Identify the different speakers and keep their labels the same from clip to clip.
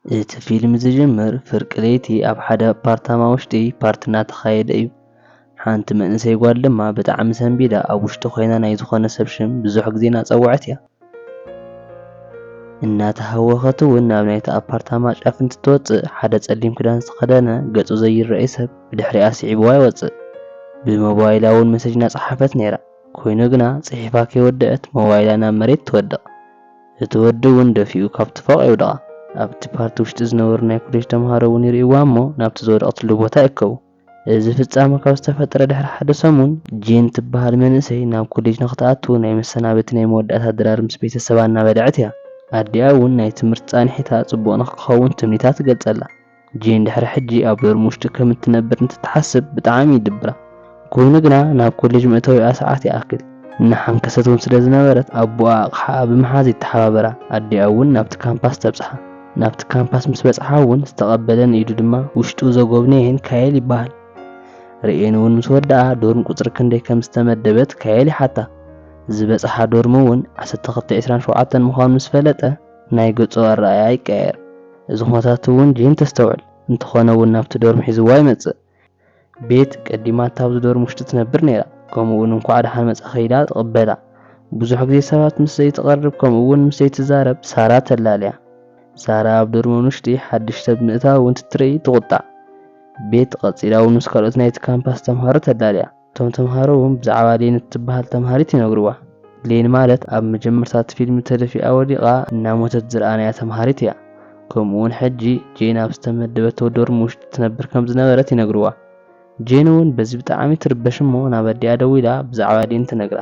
Speaker 1: فيلم زجمر فرق ليتي أب حدا بارتاما وشتي بارتنا تخايد أيو حانت منسي قوال لما بتعم سنبيلا أو وشتو خينا نايزخونا سبشم بزوحك زينا صوعتيا إنا تهوخاتو إنا بنايت أبارتاما شافنت توت حدا تسليم كدان سقدانا قطو زي الرئيسة بدحري آسي عبواي وطي بموبايلاون مسجنا صحفت نيرا كوينو قنا صحفاكي ودأت موبايلانا مريت تودق يتودون دفيو كابت فوق يودقا ኣብቲ ፓርቲ ውሽጢ ዝነበሩ ናይ ኮሌጅ ተምሃሮ እውን ይርእይዋ እሞ ናብቲ ዝወደቐትሉ ቦታ ይእከቡ። እዚ ፍጻመ ካብ ዝተፈጠረ ድሕሪ ሓደ ሰሙን ጄን ትበሃል መንእሰይ ናብ ኮሌጅ ንኽትኣቱ ናይ መሰናበቲ ናይ መወዳእታ ኣደራር ምስ ቤተሰባ እናበልዐት እያ። ኣዲኣ እውን ናይ ትምህርቲ ጻንሒታ ጽቡቕ ንኽኸውን ትምኒታ ትገልጸላ። ጄን ድሕሪ ሕጂ ኣብ ዶርም ውሽጢ ከም እትነብር እንትትሓስብ ብጣዕሚ ይድብራ። ኮይኑ ግና ናብ ኮሌጅ መእተዊኣ ሰዓት ይኣክል እናሓንከሰት እውን ስለ ዝነበረት ኣቦኣ ኣቕሓ ብምሓዝ ይተሓባበራ። ኣዲኣ እውን ናብቲ ካምፓስ ተብጽሓ። ናብቲ ካምፓስ ምስ በጽሓ እውን ዝተቐበለን ኢዱ ድማ ውሽጡ ዘጎብነየን ካየል ይበሃል። ርኤን እውን ምስ ወድኣ ዶርም ቁፅሪ ክንደይ ከም ዝተመደበት ካየል ይሓታ። ዝበጽሓ ዶርም እውን 1227 ምዃኑ ምስ ፈለጠ ናይ ገጹ ኣረኣእያ ይቀየር። እዚ ኩነታት እውን ጄን ተስተውዕል። እንተኾነ እውን ናብቲ ዶርም ሒዝዋ ይመጽእ። ቤት ቀዲማታ ኣብዚ ዶርም ውሽጢ ትነብር ነይራ። ከምኡ እውን እንኳዕ ደሓን መጻኺ ኢላ ትቕበላ። ብዙሕ ግዜ ሰባት ምስ ዘይትቐርብ ከምኡ እውን ምስ ዘይትዛረብ ሳራ ተላልያ። ሳራ ኣብ ዶርም ውሽጢ ሓድሽ ሰብ ምእታው እውን ትርኢ ትቁጣዕ። ቤት ቀፂላ እውን ምስ ካልኦት ናይቲ ካምፓስ ተምሃሮ ተዳልያ። እቶም ተምሃሮ እውን ብዛዕባ ሌን እትበሃል ተምሃሪት ይነግርዋ። ሌን ማለት ኣብ መጀመርታት ፊልም ተደፊኣ ወዲቓ እናሞተት ዝረኣናያ ተምሃሪት እያ። ከምኡ እውን ሕጂ ጄን ኣብ ዝተመደበቶ ዶርም ውሽጢ ትነብር ከም ዝነበረት ይነግርዋ። ጄን እውን በዚ ብጣዕሚ ትርበሽ እሞ ናብ ኣዲኣ ደው ኢላ ብዛዕባ ሌን ትነግራ።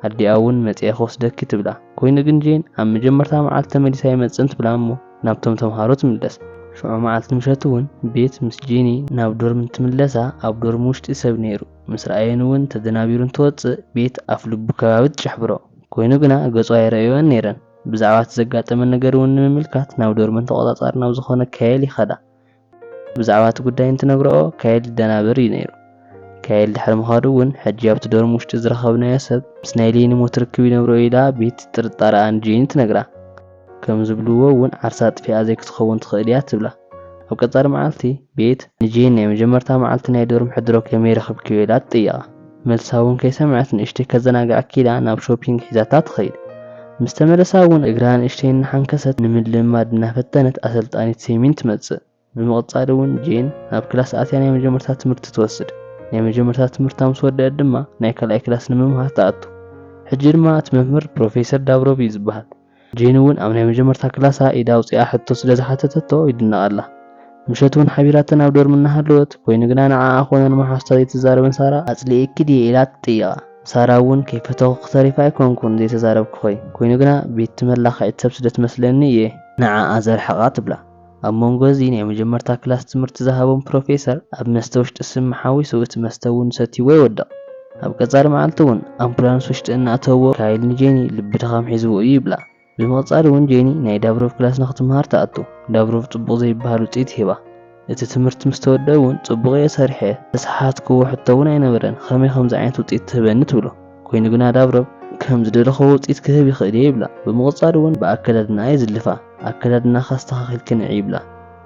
Speaker 1: ኣዲኣ እውን መፅአ ክወስደኪ ትብላ። ኮይኑ ግን ጄን ኣብ መጀመርታ መዓልቲ ተመሊሳ ይመጽእ ትብላ እሞ ናብቶም ተምሃሮ ትምለስ። ሽዑ መዓልቲ ምሸት እውን ቤት ምስ ጄኒ ናብ ዶርም ትምለሳ ኣብ ዶርም ውሽጢ ሰብ ነይሩ። ምስ ረኣየን እውን ተደናቢሩ እንትወፅእ ቤት ኣፍ ልቡ ከባቢ ትጭሕብሮ። ኮይኑ ግና ገጹ ኣይረአዮን ነይረን። ብዛዕባ እቲ ዘጋጠመ ነገር እውን ንምምልካት ናብ ዶርመን ተቆጻጻሪ ናብ ዝኾነ ካየል ይኸዳ። ብዛዕባ እቲ ጉዳይ እንትነግርኦ ካየል ይደናበር እዩ ነይሩ። ካየል ድሕሪ ምኻዱ እውን ሕጂ ኣብቲ ዶርም ውሽጢ ዝረኸብናዮ ሰብ ምስ ናይ ሌኒ ሞት ርክብ ይነብሮ ኢላ ቤት ጥርጣረኣ ንጄኒ ትነግራ። ከም ዝብልዎ እውን ዓርሳ ጥፊኣ ዘይክትኸውን ትኽእል እያ ትብላ። ኣብ ቀጻሊ መዓልቲ ቤት ንጄን ናይ መጀመርታ መዓልቲ ናይ ዶርም ሕድሮ ከመይ ረኸብኪ ኢላ ትጥይቓ። መልሳ እውን ከይሰምዐት ንእሽተይ ከዘናግዓኪ ኢላ ናብ ሾፒንግ ሒዛታ ትኸይድ። ምስ ተመለሳ እውን እግራ ንእሽተይ እናሓንከሰት ንምልማድ እናፈተነት ኣሰልጣኒት ሴሚን ትመጽእ። ብምቕጻል እውን ጄን ናብ ክላስ ኣትያ ናይ መጀመርታ ትምህርቲ ትወስድ። ናይ መጀመርታ ትምህርታ ምስ ወድአት ድማ ናይ ካልኣይ ክላስ ንምምሃር ተኣቱ። ሕጂ ድማ እቲ መምህር ፕሮፌሰር ዳብሮቭ እዩ ዝበሃል። ጄን እውን ኣብ ናይ መጀመርታ ክላሳ ኢዳ ኣውፂኣ ሕቶ ስለ ዝሓተተቶ ይድነቐላ። ምሸት እውን ሓቢራተ ናብ ዶርም እናሃለወት ኮይኑ ግና ንዓኣ ኮነ ንመሓዝታ ዘይትዛረበን ሳራ ኣጽሊእኪ ድየ ኢላ ትጥይቓ። ሳራ እውን ከይፈተኹ ክተሪፋ ኣይኮንኩን ዘይተዛረብኩ ኮይኑ ግና ቤት ትመላኽዒት ሰብ ስለ ትመስለኒ እየ ንዓኣ ዘርሕቓ ትብላ። ኣብ መንጎ እዚ ናይ መጀመርታ ክላስ ትምህርቲ ዝሃቦም ፕሮፌሰር ኣብ መስተ ውሽጢ ስም ሓዊሱ እቲ መስተ እውን ሰትይዎ ይወድቕ። ኣብ ቀጻሊ መዓልቲ እውን ኣምቡላንስ ውሽጢ እናእተውዎ ካይል ንጄኒ ልቢ ድኻም ሒዝዎ እዩ ይብላ። ብምቕጻል እውን ጄኒ ናይ ዳብሮቭ ክላስ ንኽትምሃር ተኣቱ። ዳብሮቭ ጽቡቕ ዘይበሃል ውፅኢት ሂባ። እቲ ትምህርቲ ምስ ተወድአ እውን ጽቡቕ እየ ሰሪሐ ተሰሓትክዎ ሕቶ እውን ኣይነበረን ከመይ ከምዚ ዓይነት ውፅኢት ትህበኒ ትብሎ። ኮይኑ ግና ዳብሮቭ ከም ዝደለኸዎ ውፅኢት ክህብ ይኽእል እየ ይብላ። ብምቕጻል እውን ብኣከዳድና እየ ዝልፋ ኣከዳድናኻ ኣስተኻኺልኪ ንዒ ይብላ።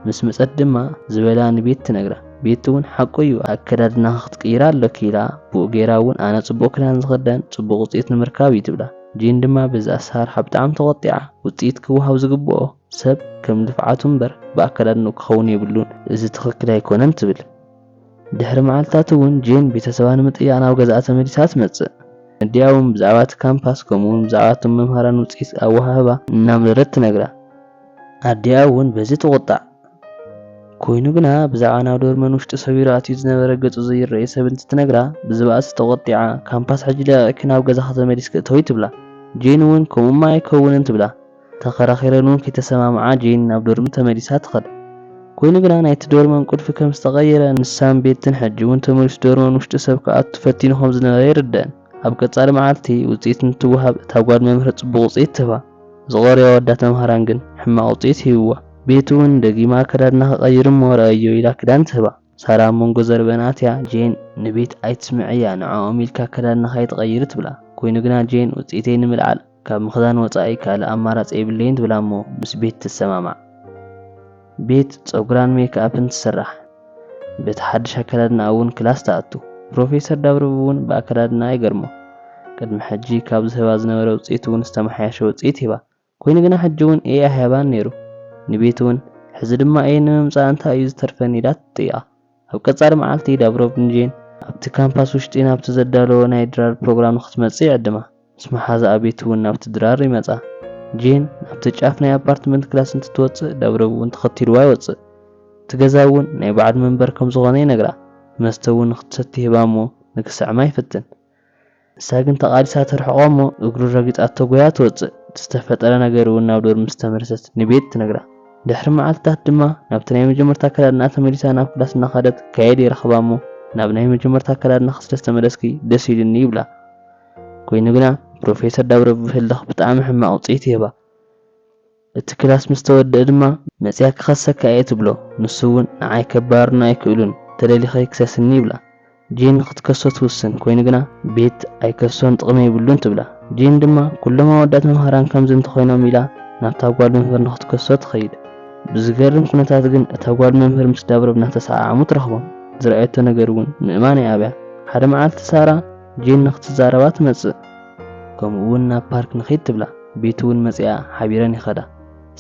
Speaker 1: ምስ መጸት ድማ ዝበላ ንቤት ትነግራ። ቤት እውን ሓቂ እዩ ኣከዳድናኻ ክትቅይራ ኣለኪ ኢላ ብኡ ጌራ እውን ኣነ ጽቡቕ ክዳን ዝኽደን ጽቡቕ ውፅኢት ንምርካብ እዩ ትብላ። ጄን ድማ በዛ ኣሰራርሓ ብጣዕሚ ተቆጢዓ ውፅኢት ክወሃብ ዝግብኦ ሰብ ከም ልፍዓቱ እምበር ብኣከዳድንኡ ክኸውን የብሉን እዚ ትኽክል ኣይኮነን ትብል። ድሕሪ መዓልትታት እውን ጄን ቤተሰባ ንምጥያቕ ናብ ገዝኣ ተመሊሳ ትመጽእ። ኣዲኣ እውን ብዛዕባ እቲ ካምፓስ ከምኡውን ብዛዕባ እቶም መምሃራን ውፅኢት ኣወሃህባ እናምረረት ትነግራ። ኣዲኣ እውን በዚ ትቁጣዕ። ኮይኑ ግና ብዛዕባ ናብ ዶርመን ውሽጢ ሰቢሩ ኣትዩ ዝነበረ ገጹ ዘይረአይ ሰብ እንትትነግራ ብዝባእሲ ተቆጢዓ ካምፓስ ሕጂ ለቒዕኪ ናብ ገዛኻ ተመሊስክ እተዊ ትብላ። ጄን እውን ከምኡማ ኣይከውንን ትብላ። ተኸራኺረን እውን ከይተሰማምዓ ጄን ናብ ዶርም ተመሊሳ ትኸድ። ኮይኑ ግና ናይቲ ዶርመን ቁልፊ ከም ዝተቐየረ ንሳን ቤትን ሕጂ እውን ተመሊሱ ዶርመን ውሽጢ ሰብ ክኣቱ ፈቲኑ ከም ዝነበረ ይርድአን። ኣብ ቀጻሊ መዓልቲ ውፅኢት እንትወሃብ እታ ጓል መምህር ጽቡቕ ውፅኢት ትህባ። ዝቐረዮ ኣወዳ ተምሃራን ግን ሕማቕ ውፅኢት ሂብዋ። ቤት እውን ደጊማ ኣከዳድና ክቐይር እሞ ረአዮ ኢላ ክዳን ትህባ። ሳራ መንጎ ዘርበን ኣትያ ጄን ንቤት ኣይትስምዕያ ንዖኦም ኢልካ ኣከዳድናኻ ይትቐይር ትብላ። ኮይኑ ግና ጄን ውፅኢተይ ንምልዓል ካብ ምኽዳን ወፃኢ ካልእ ኣማራፂ የብለይን ትብላ እሞ ምስ ቤት ትሰማማዕ። ቤት ፀጉራን ሜክኣፕን ትስራሕ በቲ ሓድሽ ኣከዳድና እውን ክላስ ተኣቱ ፕሮፌሰር ዳብሮቭ እውን ብኣከዳድና ይገርሞ ቅድሚ ሕጂ ካብ ዝህባ ዝነበረ ውፅኢት እውን ዝተመሓየሸ ውፅኢት ሂባ ኮይኑ ግና ሕጂ እውን ሃባን ነይሩ ንቤት እውን ሕዚ ድማ ንምምፃእ እንታይ እዩ ዝተርፈኒ ኢላ ትጥይቃ ኣብ ቀጻሊ መዓልቲ ዳብሮቭ ንጄን ኣብቲ ካምፓስ ውሽጢ ናብቲ ዘዳለወ ናይ ድራር ፕሮግራም ክትመጽእ ይዕድማ ምስ መሓዛ ቤት እውን ናብቲ ድራር ይመጻ ጄን ናብቲ ጫፍ ናይ ኣፓርትመንት ክላስ እንትትወጽእ ዳብሮቭ እውን ተኸቲልዋ ይወጽእ ትገዛ እውን ናይ ባዕድ መንበር ከም ዝኾነ ይነግራ መስተ እውን ክትሰቲ ሂባሞ ንክስዕማ ይፍትን ንሳ ግን ተቃሊሳ ተርሕቆ እሞ እግሩ ረጊጣቶ ጎያ ትወጽእ ዝተፈጠረ ነገር እውን ናብ ዶርም ዝተመርሰት ንቤት ትነግራ ድሕሪ መዓልታት ድማ ናብቲ ናይ መጀመርታ ኣከዳድና ተመሊሳ ናብ ክላስ እናኸደት ካየድ ይረኽባሞ ናብ ናይ መጀመርታ ኣከዳድና ስለዝተመለስኪ ደስ ይልኒ ይብላ ኮይኑ ግና ፕሮፌሰር ዳብሮቭ ብህልኽ ብጣዕሚ ሕማቕ ውፅኢት ይህባ እቲ ክላስ ምስ ተወድአ ድማ መፅያ ክኸሰካ እየ ትብሎ ንሱ እውን ንዓይ ከባርና ኣይክእሉን ተደሊኸ ክሰስኒ ይብላ ጄን ክትከሶ ትውስን ኮይኑ ግና ቤት ኣይከሶን ጥቕሚ ይብሉን ትብላ ጄን ድማ ኩሎም ኣወዳት መምሃራን ከምዚ እንተኾይኖም ኢላ ናብታ ጓል መምህር ንኽትከሶ ትኸይድ ብዝገርም ኩነታት ግን እታ ጓል መምህር ምስ ዳብሮቭ እናተሰዓዓሙ ትረኽቦም ዝረኣየቶ ነገር እውን ምእማን ኣብያ ሓደ መዓልቲ ሳራ ጄን ንኽትዛረባ ትመጽእ ከምኡ እውን ናብ ፓርክ ንኸይድ ትብላ ቤት እውን መፅያ ሓቢረን ይኸዳ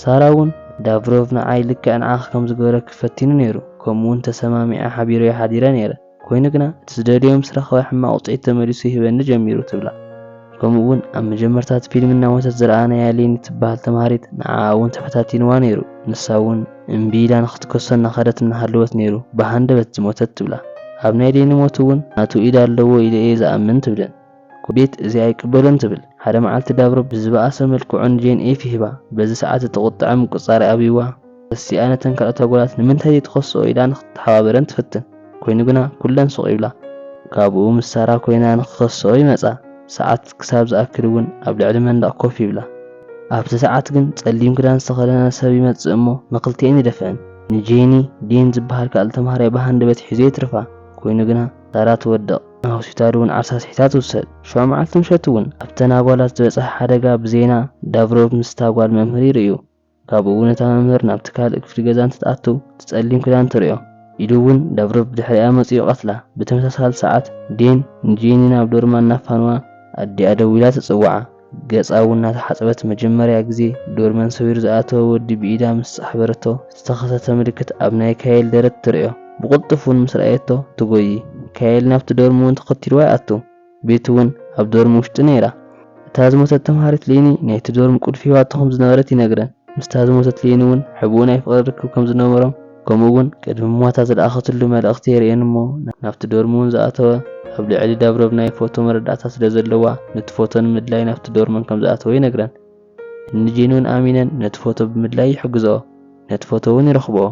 Speaker 1: ሳራ እውን ዳብሮቭ ንዓይ ልክዕ ንዓኽ ከም ዝገበረ ክፈቲኑ ነይሩ ከምኡ እውን ተሰማሚዓ ሓቢሮ ይሓዲረ ነይረ ኮይኑ ግና እቲ ዝደልዮም ስረኸበ ሕማቕ ውፅኢት ተመሊሱ ይህበኒ ጀሚሩ ትብላ ከምኡ እውን ኣብ መጀመርታት ፊልም እናሞተት ዝረኣናያ ሌኒ ትበሃል ተምሃሪት ንዓ እውን ተፈታቲንዋ ነይሩ ንሳ እውን እምቢ ኢላ ንኽትከሶ እናኸደት እናሃለወት ነይሩ ብሃንደበት ዝሞተት ትብላ ኣብ ናይ ሌኒ ሞት እውን ናቱ ኢድ ኣለዎ ኢለ እየ ዝኣምን ትብልን ቤት እዚ ኣይቅበሎን ትብል ሓደ መዓልቲ ዳብሮቭ ብዝበኣሰ መልክዑን ጄን ኤፍ ይሂባ በዚ ሰዓት እትቆጥዐ ምቁፃሪ ኣብይዋ እስቲ ኣነ ተን ካልኦት ኣጓላት ንምንታይ ትኸስኦ ኢላ ንኽትሓባበረን ትፍትን ኮይኑ ግና ኩለን ሱቕ ይብላ ካብኡ ምስ ሳራ ኮይና ንኽኸስኦ ይመጻ ሰዓት ክሳብ ዝኣክል እውን ኣብ ልዕሊ መንደቕ ኮፍ ይብላ ኣብቲ ሰዓት ግን ጸሊም ክዳን ዝተኸደነ ሰብ ይመጽእ እሞ ንኽልቲአን ይደፍአን ንጄኒ ዴን ዝበሃል ካልእ ተምሃራይ ብሃንደበት ሒዙ ይትርፋ ኮይኑ ግና ሳራ ትወድቕ ኣብ ሆስፒታል እውን ዓርሳ ስሒታ ትውሰድ ሸውዓ መዓልቲ ምሸት እውን ኣብተን ኣጓላት ዝበፅሐ ሓደጋ ብዜና ዳብሮቭ ምስታ ጓል መምህር ይርእዩ ካብኡ እውን እታ መምህር ናብቲ ካልእ ክፍሊ ገዛ እንትትኣቱ ትጸሊም ክዳን ትርእዮ ኢሉ እውን ዳብሮቭ ብድሕሪኣ መፅኡ ይቐትላ ብተመሳሳሊ ሰዓት ዴን ንጄኒ ናብ ዶርማ እናፋንዋ ኣዲኣ ደው ኢላ ትፅዋዓ ገጻ እውን እናተሓፀበት መጀመርያ ግዜ ዶርመን ሰዊሩ ዝኣተወ ወዲ ብኢዳ ምስ ፃሕበረቶ ዝተኸሰተ ምልክት ኣብ ናይ ካየል ደረት ትርእዮ ብቕልጡፍ እውን ምስ ረኣየቶ ትጎይ ካየል ናብቲ ዶርም እውን ተኸቲልዋ ይኣቱ ቤት እውን ኣብ ዶርም ውሽጢ ነይራ እታ ዝሞተት ተምሃሪት ሌኒ ናይቲ ዶርም ቁልፊ ሂባቶ ከም ዝነበረት ይነግረን ምስታ ዝሞተት ሌኒ እውን ሕቡኡ ናይ ፍቕሪ ርክብ ከም ዝነበሮም ከምኡ እውን ቅድሚ ሞታ ዝለኣኸትሉ መልእኽቲ የርእየን እሞ ናብቲ ዶርም እውን ዝኣተወ ኣብ ልዕሊ ዳብሮቭ ናይ ፎቶ መረዳእታ ስለ ዘለዋ ነቲ ፎቶ ንምድላይ ናብቲ ዶርመን ከም ዝኣተወ ይነግረን ንጄን እውን ኣሚነን ነቲ ፎቶ ብምድላይ ይሕግዝኦ ነቲ ፎቶ እውን ይረኽብኦ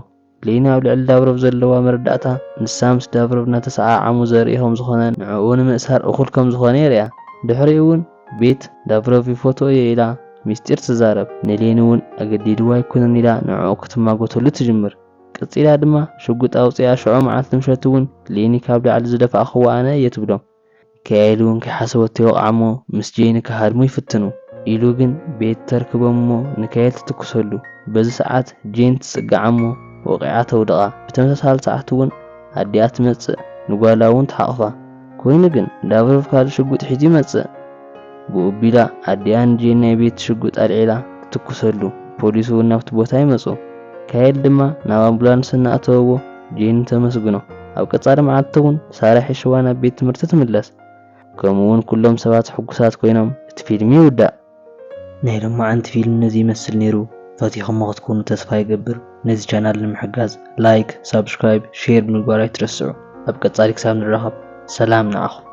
Speaker 1: ሌኒ ኣብ ልዕሊ ዳብሮቭ ዘለዋ መረዳእታ ንሳ ምስ ዳብሮቭ እናተሰዓዓሙ ዘርኢ ከም ዝኾነ ንዕኡ ንምእሳር እኹል ከም ዝኾነ የርእያ ድሕሪኡ እውን ቤት ዳብሮቭ ፎቶ እየ ኢላ ሚስጢር ትዛረብ ንሌኒ እውን ኣገዲድዋ ኣይኮነን ኢላ ንዕኡ ክትማጎተሉ ትጅምር ቅፂላ ድማ ሽጉጥ ኣውፅያ ሽዑ መዓልቲ ምሸት እውን ሌኒ ካብ ላዕሊ ዝደፋእኽዋ ኣነ እየ ትብሎም ካየል እውን ከይሓሰበቶ ይወቕዓሞ ምስ ጄኒ ክሃድሙ ይፍትኑ ኢሉ ግን ቤት ተርክቦም እሞ ንካየል ትትኩሰሉ በዚ ሰዓት ጄን ትፅጋዓሞ ወቂዓ ተውድቓ ብተመሳሳሊ ሰዓት እውን ኣዲኣ ትመጽእ ንጓላ እውን ትሓቕፋ ኮይኑ ግን ዳብሮቭ ካልእ ሽጉጥ ሒዙ ይመጽእ ብኡቢላ ኣዲኣ ንጄን ናይ ቤት ሽጉጥ ኣልዒላ ትትኩሰሉ ፖሊስ እውን ናብቲ ቦታ ይመጹ ካየል ድማ ናብ ኣምቡላንስ እናእተወዎ ጄን ተመስግኖ ኣብ ቀጻሊ መዓልቲ እውን ሳራ ሒሽዋ ናብ ቤት ትምህርቲ ትምለስ ከምኡ እውን ኩሎም ሰባት ሕጉሳት ኮይኖም እቲ ፊልም ይውዳእ ናይ ሎማዓንቲ ፊልም ነዚ ይመስል ነይሩ ፈቲኹም ክትኮኑ ተስፋ ይገብር ነዚ ቻናል ንምሕጋዝ ላይክ ሳብስክራይብ ሼር ምግባር ኣይትረስዑ ኣብ ቀጻሊ ክሳብ ንራኸብ ሰላም ንዓኹም